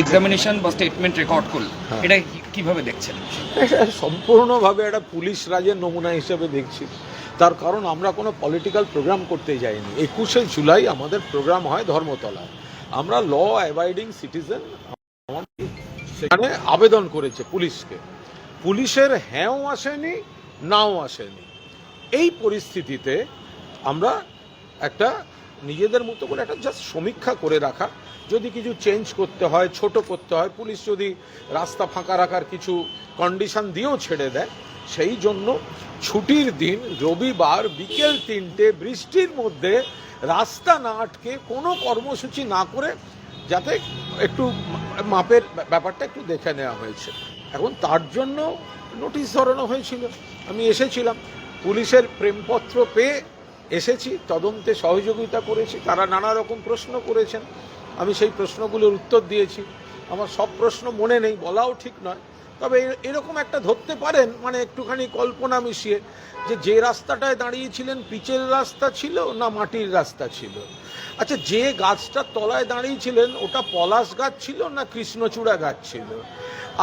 Examination বা statement record করল, এটা কিভাবে দেখছেন? এটা সম্পূর্ণভাবে একটা পুলিশ রাজের নমুনা হিসেবে দেখছি। তার কারণ আমরা কোনো পলিটিক্যাল প্রোগ্রাম করতে যাইনি। 21শে জুলাই আমাদের প্রোগ্রাম হয় ধর্মতলায়। আমরা ল অ্যাবাইডিং সিটিজেন সেখানে আবেদন করেছে পুলিশকে। পুলিশের হ্যাঁও আসেনি, নাও আসেনি। এই পরিস্থিতিতে আমরা একটা নিজেদের মতো করে একটা জাস্ট সমীক্ষা করে রাখা, যদি কিছু চেঞ্জ করতে হয়, ছোট করতে হয়, পুলিশ যদি রাস্তা ফাঁকা রাখার কিছু কন্ডিশন দিয়েও ছেড়ে দেয়, সেই জন্য ছুটির দিন রবিবার বিকেল 3টে বৃষ্টির মধ্যে রাস্তা না আটকে কোনো কর্মসূচি না করে যাতে একটু মাপের ব্যাপারটা একটু দেখে নেওয়া হয়েছে। এখন তার জন্য নোটিশ ধরানো হয়েছিল। আমি এসেছিলাম, পুলিশের প্রেমপত্র পেয়ে এসেছি, তদন্তে সহযোগিতা করেছি। তারা নানা রকম প্রশ্ন করেছেন, আমি সেই প্রশ্নগুলোর উত্তর দিয়েছি। আমার সব প্রশ্ন মনে নেই, বলাও ঠিক নয়, তবে এরকম একটা ধরতে পারেন, মানে একটুখানি কল্পনা মিশিয়ে, যে রাস্তাটায় দাঁড়িয়েছিলেন পিচের রাস্তা ছিল না মাটির রাস্তা ছিল। আচ্ছা, যে গাছটার তলায় দাঁড়িয়েছিলেন ওটা পলাশ গাছ ছিল না কৃষ্ণচূড়া গাছ ছিল?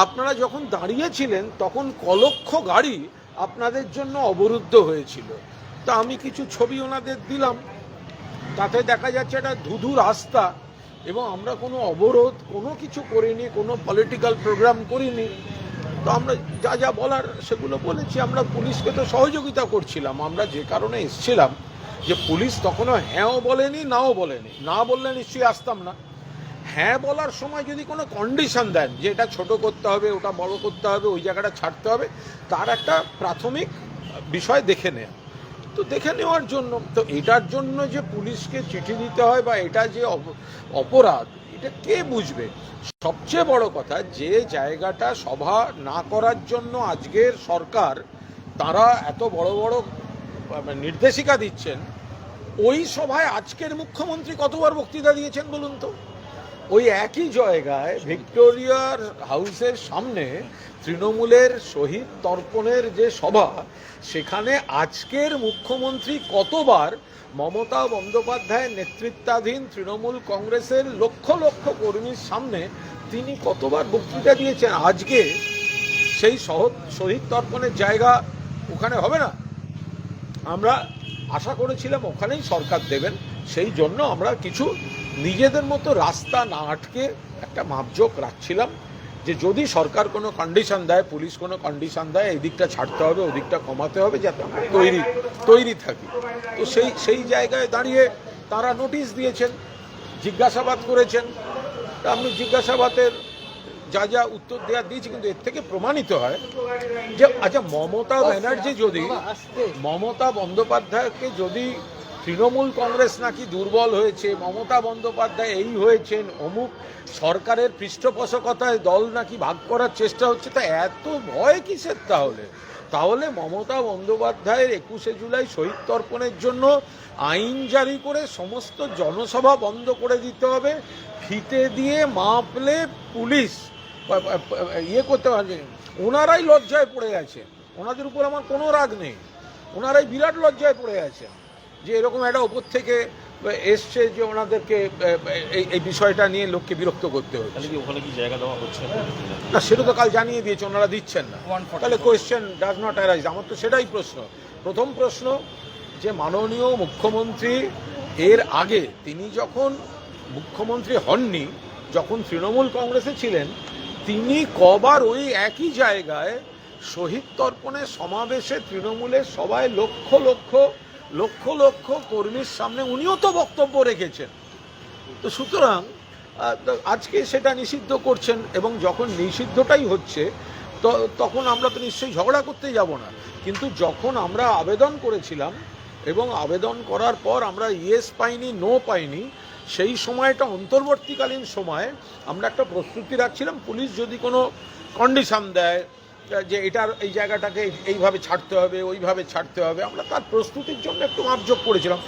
আপনারা যখন দাঁড়িয়েছিলেন তখন কলক্ষ গাড়ি আপনাদের জন্য অবরুদ্ধ হয়েছিল। তা আমি কিছু ছবি ওনাদের দিলাম, তাতে দেখা যাচ্ছে একটা ধুধু রাস্তা, এবং আমরা কোনো অবরোধ কোনো কিছু করিনি, কোনো পলিটিক্যাল প্রোগ্রাম করিনি। তো আমরা যা যা বলার সেগুলো বলেছি। আমরা পুলিশকে তো সহযোগিতা করছিলাম। আমরা যে কারণে এসছিলাম, যে পুলিশ তখনও হ্যাঁও বলেনি, নাও বলেনি। না বললে নিশ্চয়ই আসতাম না। হ্যাঁ বলার সময় যদি কোনো কন্ডিশন দেন, যে এটা ছোট করতে হবে, ওটা বড় করতে হবে, ওই জায়গাটা ছাড়তে হবে, তার একটা প্রাথমিক বিষয় দেখে নেয়া। তো দেখে নেওয়ার জন্য তো এটার জন্য যে পুলিশকে চিঠি দিতে হয় বা এটা যে অপরাধ, এটা কে বুঝবে? সবচেয়ে বড় কথা, যে জায়গাটা সভা না করার জন্য আজকের সরকার তারা এত বড় বড় নির্দেশিকা দিচ্ছেন, ওই সভায় আজকের মুখ্যমন্ত্রী কতবার বক্তৃতা দিয়েছেন বলুন তো? ওই একই জায়গায় ভিক্টোরিয়ার হাউসের সামনে তৃণমূলের শহীদ তর্পণের যে সভা, সেখানে আজকের মুখ্যমন্ত্রী কতবার মমতা বন্দ্যোপাধ্যায়ের নেতৃত্বাধীন তৃণমূল কংগ্রেসের লক্ষ লক্ষ কর্মীর সামনে তিনি কতবার বক্তৃতা দিয়েছেন। আজকে সেই শহীদ তর্পণের জায়গা ওখানে হবে না। আমরা আশা করেছিলাম ওখানেই সরকার দেবেন, সেই জন্য আমরা কিছু নিজেদের মতো রাস্তা না আটকে একটা মাপজোক রাখছিলাম, যে যদি সরকার কোনো কন্ডিশন দেয়, পুলিশ কোনো কন্ডিশন দেয়, এই দিকটা ছাড়তে হবে, ওই দিকটা কমাতে হবে, যাতে আমরা তৈরি থাকি। তো সেই জায়গায় দাঁড়িয়ে তারা নোটিশ দিয়েছেন, জিজ্ঞাসাবাদ করেছেন। আমি জিজ্ঞাসাবাদের যা যা উত্তর দেওয়া দিয়েছি, কিন্তু এর থেকে প্রমাণিত হয় যে আচ্ছা, মমতা বন্দ্যোপাধ্যায়কে যদি তৃণমূল কংগ্রেস নাকি দুর্বল হয়েছে, মমতা বন্দ্যোপাধ্যায় এই হয়েছেন, অমুক সরকারের পৃষ্ঠপোষকতায় দল নাকি ভাগ করার চেষ্টা হচ্ছে, তা এত ভয় কিসের? তাহলে মমতা বন্দ্যোপাধ্যায়ের 21শে জুলাই শহীদ তর্পণের জন্য আইন জারি করে সমস্ত জনসভা বন্ধ করে দিতে হবে। ফিতে দিয়ে মাপলে পুলিশ করতে পারবে। ওনারাই লজ্জায় পড়ে গেছে, ওনাদের উপর আমার কোনো রাগ নেই, ওনারাই বিরাট লজ্জায় পড়ে গেছে যে এরকম একটা ওপর থেকে এসছে যে ওনাদেরকে এই বিষয়টা নিয়ে লোককে বিরক্ত করতে হচ্ছে। ওখানে কি জায়গা দেওয়া হচ্ছে না, সেটা তো কাল জানিয়ে দিয়েছে, ওনারা দিচ্ছেন না। তাহলে কোয়েশ্চেন ডাজ নট অ্যারাইজ। আমার তো সেটাই প্রশ্ন। প্রথম প্রশ্ন, যে মাননীয় মুখ্যমন্ত্রী এর আগে তিনি যখন মুখ্যমন্ত্রী হননি, যখন তৃণমূল কংগ্রেসে ছিলেন, তিনি কবার ওই একই জায়গায় শহীদ তর্পণের সমাবেশে তৃণমূলের সবাই লক্ষ লক্ষ কর্মীর সামনে উনিও তো বক্তব্য রেখেছেন। তো সুতরাং আজকে সেটা নিষিদ্ধ করছেন, এবং যখন নিষিদ্ধটাই হচ্ছে তখন আমরা তো নিশ্চয়ই ঝগড়া করতে যাব না। কিন্তু যখন আমরা আবেদন করেছিলাম, এবং আবেদন করার পর আমরা ইয়েস পাইনি, নো পাইনি, সেই সময়টা অন্তর্বর্তীকালীন সময়ে আমরা একটা প্রস্তুতি রাখছিলাম। পুলিশ যদি কোনো কন্ডিশন দেয় যে এটার এই জায়গাটাকে এইভাবে ছাড়তে হবে, ওইভাবে ছাড়তে হবে, আমরা তার প্রস্তুতির জন্য একটু মাপজোক করেছিলাম,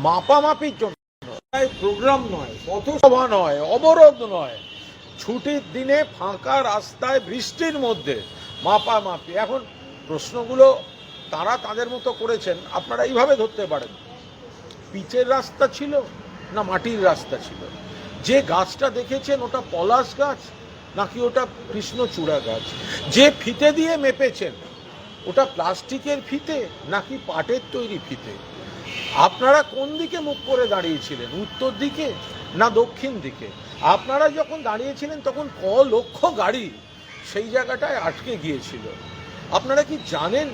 মাপামাপির জন্য। প্রোগ্রাম নয়, পথসভা নয়, অবরোধ নয়, ছুটির দিনে ফাঁকা রাস্তায় বৃষ্টির মধ্যে মাপামাপি। এখন প্রশ্নগুলো তারা তাদের মতো করেছেন, আপনারা এইভাবে ধরতে পারেন, পিচের রাস্তা ছিল না মাটির রাস্তা ছিল? যে গাছটা দেখেছেন ওটা পলাশ গাছ নাকি ওটা কৃষ্ণচূড়া গাছ, যে ফিতে দিয়ে মেপেছেন ওটা প্লাস্টিকের ফিতে নাকি পাটের তৈরি ফিতে, আপনারা কোন দিকে মুখ করে দাঁড়িয়েছিলেন, উত্তর দিকে না দক্ষিণ দিকে? আপনারা যখন দাঁড়িয়েছিলেন তখন ক লক্ষ গাড়ি সেই জায়গাটায় আটকে গিয়েছিল। আপনারা কি জানেন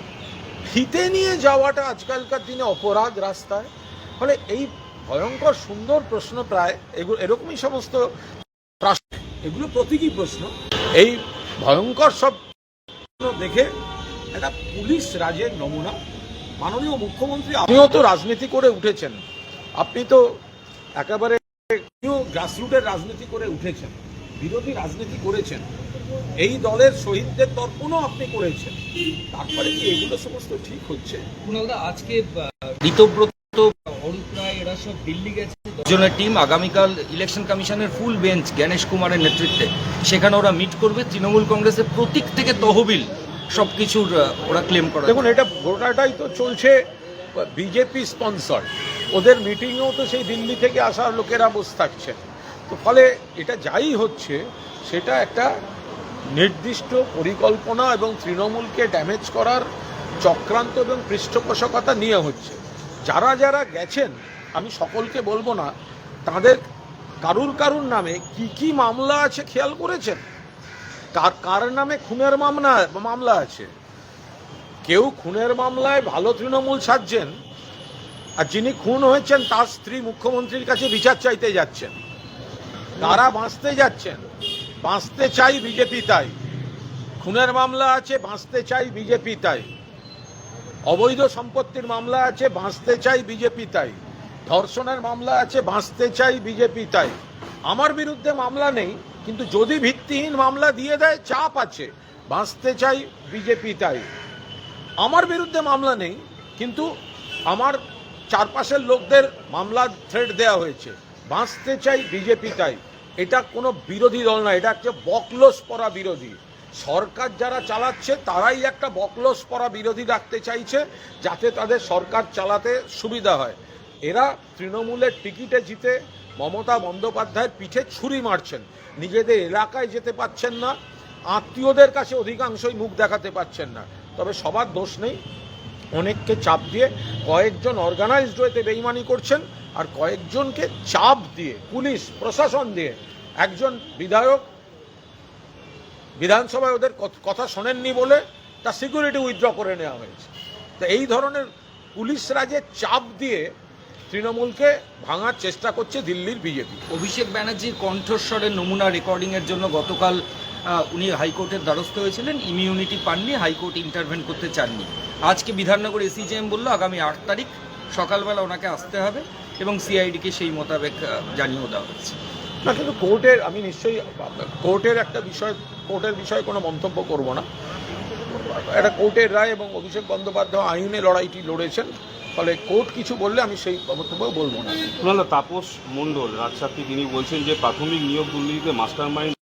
ফিতে নিয়ে যাওয়াটা আজকালকার দিনে অপরাধ রাস্তায়? ফলে এই ভয়ঙ্কর সুন্দর প্রশ্ন, প্রায় এগুলো এরকমই সমস্ত প্রশ্ন, এগুলো প্রতীকী প্রশ্ন। এই ভয়ঙ্কর সব দেখে একটা পুলিশ রাজের নমুনা মাননীয় মুখ্যমন্ত্রী, আপনিও তো রাজনীতি করে উঠেছেন, আপনি তো একেবারে গ্রাসরুটের রাজনীতি করে উঠেছেন, বিরোধী রাজনীতি করেছেন, এই দলের শহীদদের তর্পণও আপনি করেছেন, তারপরে কি এগুলো সমস্ত ঠিক হচ্ছে? কুণালদা, আজকে ঋতব্রত, অরূপ রায় এরা সব দিল্লি গেছে, জনের টিম আগামীকাল ইলেকশন কমিশনের ফুল বেঞ্চ জ্ঞানেশ কুমারের নেতৃত্বে, সেখানে ওরা মিট করবে। তৃণমূল কংগ্রেসের প্রতীক থেকে তহবিল সবকিছুর ওরা ক্লেম করে। দেখুন, এটা গোটাটাই তো চলছে বিজেপি স্পন্সর, ওদের মিটিংয়েও তো সেই দিল্লি থেকে আসা লোকেরা বসে থাকছে। তো ফলে এটা যাই হচ্ছে সেটা একটা নির্দিষ্ট পরিকল্পনা এবং তৃণমূলকে ড্যামেজ করার চক্রান্ত এবং পৃষ্ঠপোষকতা নিয়ে হচ্ছে। যারা যারা গেছেন, আমি সকলকে বলবো না, তাদের কারুর নামে কি কি মামলা আছে খেয়াল করেছেন? কার নামে খুনের মামলা আছে? কেউ খুনের মামলায় ভালো তৃণমূল সাজছেন, আর যিনি খুন হয়েছেন তার স্ত্রী মুখ্যমন্ত্রীর কাছে বিচার চাইতে যাচ্ছেন। তারা বাঁচতে যাচ্ছেন, বাঁচতে চাই বিজেপি তাই। খুনের মামলা আছে, বাঁচতে চাই বিজেপি তাই। অবৈধ সম্পত্তির মামলা আছে, বাঁচতে চাই বিজেপি তাই। ধর্ষণের মামলা আছে, বাঁচতে চাই বিজেপি তাই। আমার বিরুদ্ধে মামলা নেই, কিন্তু যদি ভিত্তিহীন মামলা দিয়ে দেয়, চাপ আছে, বাঁচতে চাই বিজেপি তাই। আমার বিরুদ্ধে মামলা নেই, কিন্তু আমার চারপাশের লোকদের মামলা থ্রেট দেওয়া হয়েছে, বাঁচতে চাই বিজেপি তাই। এটা কোনো বিরোধী দল না, এটা একটা বকলস পরা বিরোধী। সরকার যারা চালাচ্ছে তারাই একটা বকলস পরা বিরোধী রাখতে চাইছে, যাতে তাদের সরকার চালাতে সুবিধা হয়। এরা তৃণমূলের টিকিটে জিতে মমতা বন্দ্যোপাধ্যায়ের পিঠে ছুরি মারছেন, নিজেদের এলাকায় যেতে পারছেন না, আত্মীয়দের কাছে অধিকাংশই মুখ দেখাতে পারছেন না। তবে সবার দোষ নেই, অনেককে চাপ দিয়ে কয়েকজন অর্গানাইজড ওয়েতে বেইমানি করছেন, আর কয়েকজনকে চাপ দিয়ে পুলিশ প্রশাসন দিয়ে, একজন বিধায়ক বিধানসভায় ওদের কথা শোনেননি বলে তার সিকিউরিটি উইথড্র করে নেওয়া হয়েছে। তো এই ধরনের পুলিশ রাজের চাপ দিয়ে তৃণমূলকে ভাঙার চেষ্টা করছে দিল্লির বিজেপি। অভিষেক ব্যানার্জির কণ্ঠস্বরের নমুনা রেকর্ডিংয়ের জন্য গতকাল উনি হাইকোর্টের দ্বারস্থ হয়েছিলেন, ইমিউনিটি পাননি, হাইকোর্ট ইন্টারভেন করতে চাননি। আজকে বিধাননগর এসিজেএম বলল আগামী 8 তারিখ সকালবেলা ওনাকে আসতে হবে এবং সিআইডিকে সেই মোতাবেক জানিয়েও দেওয়া হচ্ছে। না, কিন্তু কোর্টের, আমি নিশ্চয়ই কোর্টের একটা বিষয়, কোর্টের বিষয়ে কোনো মন্তব্য করব না। এটা কোর্টের রায় এবং অভিষেক বন্দ্যোপাধ্যায় আইনে লড়াইটি লড়েছেন, ফলে কোর্ট কিছু বললে আমি সেই মন্তব্য বলবো না। কুণালদা, তাপস মণ্ডল রাজসাক্ষী, তিনি বলছেন যে প্রাথমিক নিয়োগ দুর্নীতিতে মাস্টার মাইন্ড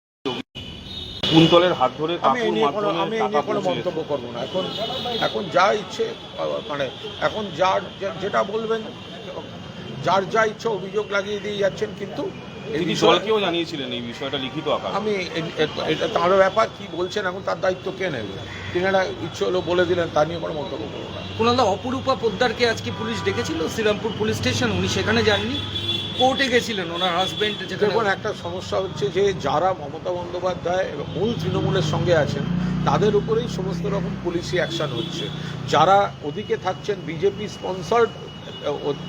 কুন্তলের হাত ধরে আমি এই নিয়ে কোনো মন্তব্য করবো না। এখন যা ইচ্ছে, মানে এখন যেটা বলবেন, যার যা ইচ্ছে অভিযোগ লাগিয়ে দিয়ে যাচ্ছেন, কিন্তু তিনি দলকেও জানিয়েছিলেন এই বিষয়টা লিখিত আকারে। আমি এটা তার ব্যাপার, কি বলছেন এখন তার দায়িত্ব কে নেবে? তিনি একটা ইচ্ছে হলো বলে দিলেন, তা নিয়ে কোনো মন্তব্য করবো না। কুণালদা, অপরূপা পোদ্দারকে আজকে পুলিশ ডেকেছিল শ্রীরামপুর পুলিশ স্টেশন, উনি সেখানে যাননি, কোর্টে গেছিলেন ওনার হাজবেন্ড। দেখুন, একটা সমস্যা হচ্ছে যে যারা মমতা বন্দ্যোপাধ্যায় এবং মূল তৃণমূলের সঙ্গে আছেন তাদের উপরেই সমস্ত রকম পুলিশি অ্যাকশন হচ্ছে। যারা ওদিকে থাকছেন, বিজেপি স্পন্সার্ড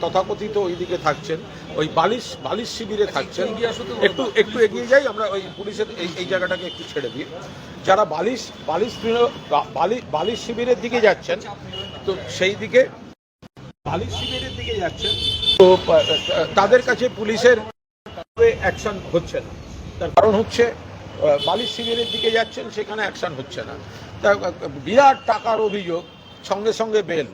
তথাকথিত ওইদিকে থাকছেন, ওই বালিশ শিবিরে থাকছেন, একটু এগিয়ে যাই আমরা, ওই পুলিশের এই জায়গাটাকে একটু ছেড়ে দিই। যারা বালিশ শিবিরের দিকে যাচ্ছেন, তো সেই দিকে বালিশ শিবিরের দিকে যাচ্ছেন, তো তাদের কাছে পুলিশের অ্যাকশন হচ্ছে না। তার কারণ হচ্ছে বালিশ শিবিরের দিকে যাচ্ছেন, সেখানে অ্যাকশন হচ্ছে না। তা বিরাট টাকার অভিযোগ, সঙ্গে সঙ্গে বেল,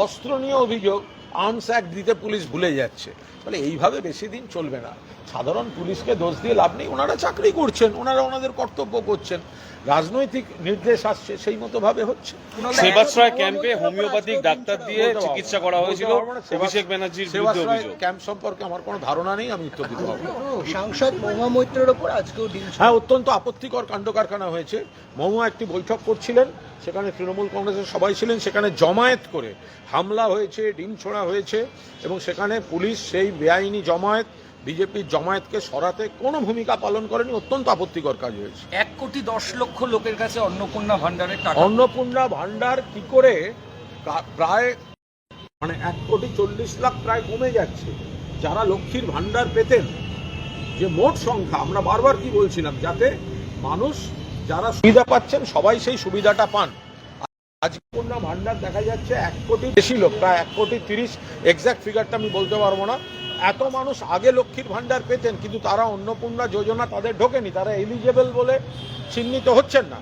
অস্ত্র নিয়ে অভিযোগ, আর্মস অ্যাক্ট দিতে পুলিশ ভুলে যাচ্ছে। তাহলে এইভাবে বেশি দিন চলবে না। সাধারণ পুলিশকে দোষ দিয়ে লাভ নেই, ওনারা চাকরি করছেন, ওনারা ওনাদের কর্তব্য করছেন, রাজনৈতিক নির্দেশ আসছে সেই মতো ভাবে হচ্ছে। সেবাশ্রয় ক্যাম্পে হোমিওপ্যাথিক ডাক্তার দিয়ে চিকিৎসা করা হয়েছিল অভিষেক ব্যানার্জির বিরুদ্ধে অভিযোগ। ক্যাম্প সম্পর্কে আমার কোনো ধারণা নেই, আমি উত্তর দিতে পারবো না। সাংসদ মহুয়া মৈত্রের ওপর আজকেও দিন। হ্যাঁ, অত্যন্ত আপত্তিকর কাণ্ড কারখানা হয়েছে। মহুয়া একটি বৈঠক করছিলেন, সেখানে তৃণমূল কংগ্রেসের সবাই ছিলেন, সেখানে জমায়েত করে হামলা হয়েছে, ডিম ছোড়া হয়েছে, এবং সেখানে পুলিশ সেই বেআইনি জমায়েত, বিজেপির জমায়েতকে সরাতে কোনো ভূমিকা পালন করেনি। অত্যন্ত আপত্তিকর কাজ হয়েছে। 1,10,00,000 লোকের কাছে অন্নপূর্ণা ভান্ডারের টাকা, অন্নপূর্ণা ভান্ডার কি করে প্রায় 1,40,00,000 প্রায় কমে যাচ্ছে। যারা লক্ষ্মীর ভান্ডার পেতেন, যে মোট সংখ্যা, আমরা বারবার কি বলছিলাম, যাতে মানুষ যারা সুবিধা পাচ্ছেন সবাই সেই সুবিধাটা পান। আজকে অন্নপূর্ণা ভান্ডার দেখা যাচ্ছে 1 কোটি বেশি লোক, প্রায় 1,30,00,000, এক্সাক্ট ফিগারটা আমি বলতে পারবো না। এত মানুষ আগে লক্ষ্মীর ভান্ডার পেতেন, কিন্তু তারা অন্নপূর্ণা যোজনা তাদের ঢোকেনি, তারা এলিজেবল বলে চিহ্নিত হচ্ছেন না।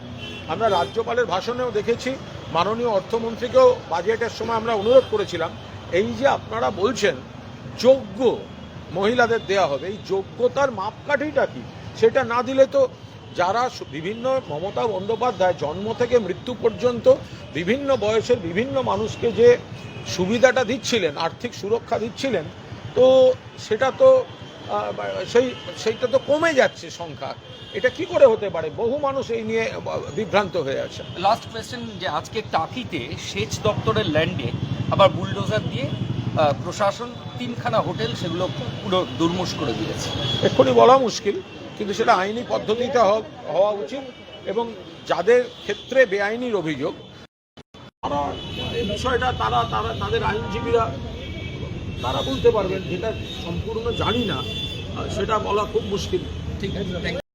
আমরা রাজ্যপালের ভাষণেও দেখেছি, মাননীয় অর্থমন্ত্রীকেও বাজেটের সময় আমরা অনুরোধ করেছিলাম, এই যে আপনারা বলছেন যোগ্য মহিলাদের দেয়া হবে, এই যোগ্যতার মাপকাঠিটা কি, সেটা না দিলে তো যারা বিভিন্ন, মমতা বন্দ্যোপাধ্যায় জন্ম থেকে মৃত্যু পর্যন্ত বিভিন্ন বয়সের বিভিন্ন মানুষকে যে সুবিধাটা দিচ্ছিলেন, আর্থিক সুরক্ষা দিচ্ছিলেন, তো সেটা তো সেইটা তো কমে যাচ্ছে সংখ্যা। এটা কি করে হতে পারে? বহু মানুষ এই নিয়ে বিভ্রান্ত হয়ে আছে। লাস্ট কোয়েশ্চেন, যে আজকে টাকিতে সেচ দপ্তরের ল্যান্ডে আবার বুলডোজার দিয়ে প্রশাসন 3খানা হোটেল সেগুলো পুরো দুর্মুষ করে দিয়েছে। এক্ষুনি বলা মুশকিল, কিন্তু সেটা আইনি পদ্ধতিতে হওয়া উচিত, এবং যাদের ক্ষেত্রে বেআইনির অভিযোগ, তারা এই বিষয়টা তাদের আইনজীবীরা তারা বলতে পারবেন। যেটা সম্পূর্ণ জানি না, সেটা বলা খুব মুশকিল। ঠিক আছে, থ্যাংক ইউ।